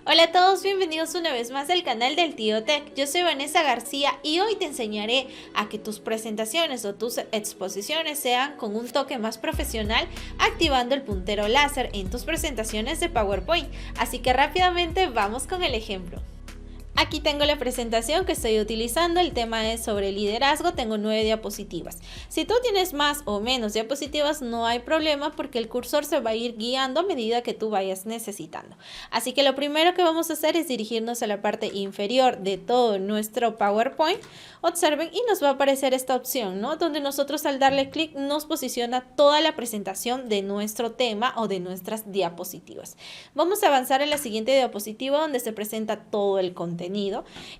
Hola a todos, bienvenidos una vez más al canal del Tío Tech. Yo soy Vanessa García y hoy te enseñaré a que tus presentaciones o tus exposiciones sean con un toque más profesional, activando el puntero láser en tus presentaciones de PowerPoint. Así que rápidamente vamos con el ejemplo. Aquí tengo la presentación que estoy utilizando, el tema es sobre liderazgo, tengo 9 diapositivas. Si tú tienes más o menos diapositivas no hay problema porque el cursor se va a ir guiando a medida que tú vayas necesitando. Así que lo primero que vamos a hacer es dirigirnos a la parte inferior de todo nuestro PowerPoint. Observen y nos va a aparecer esta opción, ¿no? Donde nosotros al darle clic nos posiciona toda la presentación de nuestro tema o de nuestras diapositivas. Vamos a avanzar en la siguiente diapositiva donde se presenta todo el contenido.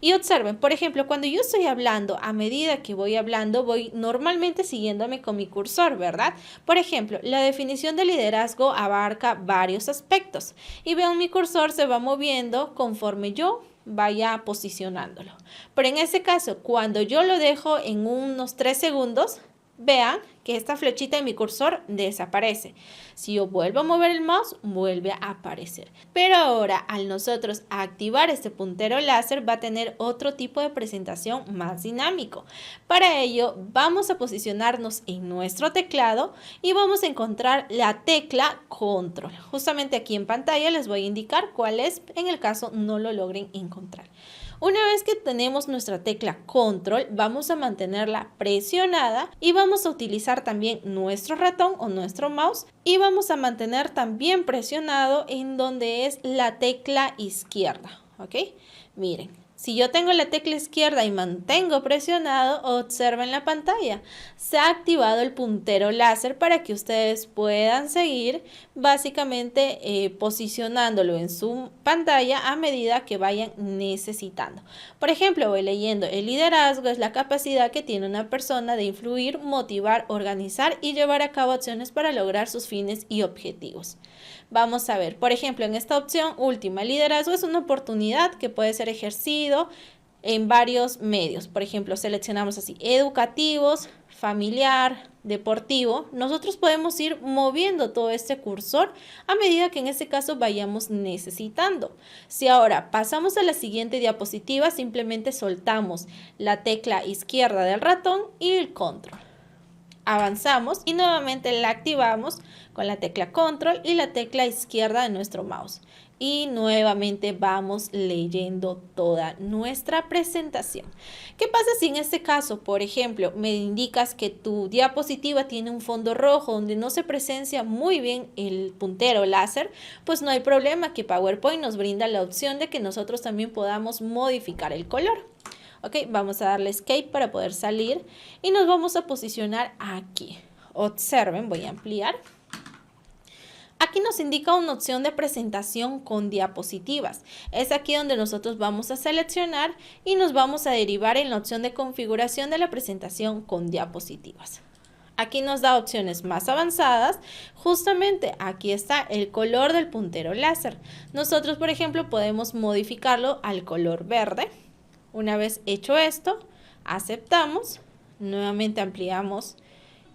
Y observen, por ejemplo, cuando yo estoy hablando, a medida que voy hablando, voy normalmente siguiéndome con mi cursor, ¿verdad? Por ejemplo, la definición de liderazgo abarca varios aspectos y vean mi cursor se va moviendo conforme yo vaya posicionándolo. Pero en este caso, cuando yo lo dejo en unos 3 segundos, vean que esta flechita de mi cursor desaparece. Si yo vuelvo a mover el mouse, vuelve a aparecer. Pero ahora, al nosotros activar este puntero láser, va a tener otro tipo de presentación más dinámico. Para ello, vamos a posicionarnos en nuestro teclado y vamos a encontrar la tecla Control. Justamente aquí en pantalla les voy a indicar cuál es, en el caso no lo logren encontrar. Una vez que tenemos nuestra tecla Control, vamos a mantenerla presionada y vamos a utilizar también nuestro ratón o nuestro mouse y vamos a mantener también presionado en donde es la tecla izquierda, ¿ok? Miren. Si yo tengo la tecla izquierda y mantengo presionado, observen la pantalla. Se ha activado el puntero láser para que ustedes puedan seguir básicamente posicionándolo en su pantalla a medida que vayan necesitando. Por ejemplo, voy leyendo: el liderazgo es la capacidad que tiene una persona de influir, motivar, organizar y llevar a cabo acciones para lograr sus fines y objetivos. Vamos a ver, por ejemplo, en esta opción última, el liderazgo es una oportunidad que puede ser ejercido en varios medios. Por ejemplo, seleccionamos así: educativos, familiar, deportivo. Nosotros podemos ir moviendo todo este cursor a medida que en este caso vayamos necesitando. Si ahora pasamos a la siguiente diapositiva, simplemente soltamos la tecla izquierda del ratón y el control. Avanzamos y nuevamente la activamos con la tecla Control y la tecla izquierda de nuestro mouse. Y nuevamente vamos leyendo toda nuestra presentación. ¿Qué pasa si en este caso, por ejemplo, me indicas que tu diapositiva tiene un fondo rojo donde no se presencia muy bien el puntero láser? Pues no hay problema, que PowerPoint nos brinda la opción de que nosotros también podamos modificar el color. Ok, vamos a darle Escape para poder salir y nos vamos a posicionar aquí. Observen, voy a ampliar. Aquí nos indica una opción de presentación con diapositivas. Es aquí donde nosotros vamos a seleccionar y nos vamos a derivar en la opción de configuración de la presentación con diapositivas. Aquí nos da opciones más avanzadas. Justamente aquí está el color del puntero láser. Nosotros, por ejemplo, podemos modificarlo al color verde. Una vez hecho esto, aceptamos, nuevamente ampliamos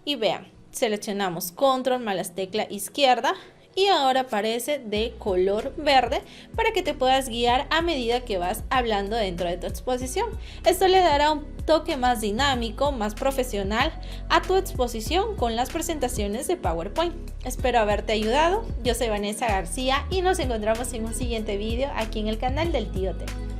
y vean, seleccionamos Control más la tecla izquierda y ahora aparece de color verde para que te puedas guiar a medida que vas hablando dentro de tu exposición. Esto le dará un toque más dinámico, más profesional a tu exposición con las presentaciones de PowerPoint. Espero haberte ayudado. Yo soy Vanessa García y nos encontramos en un siguiente video aquí en el canal del Tío Tech.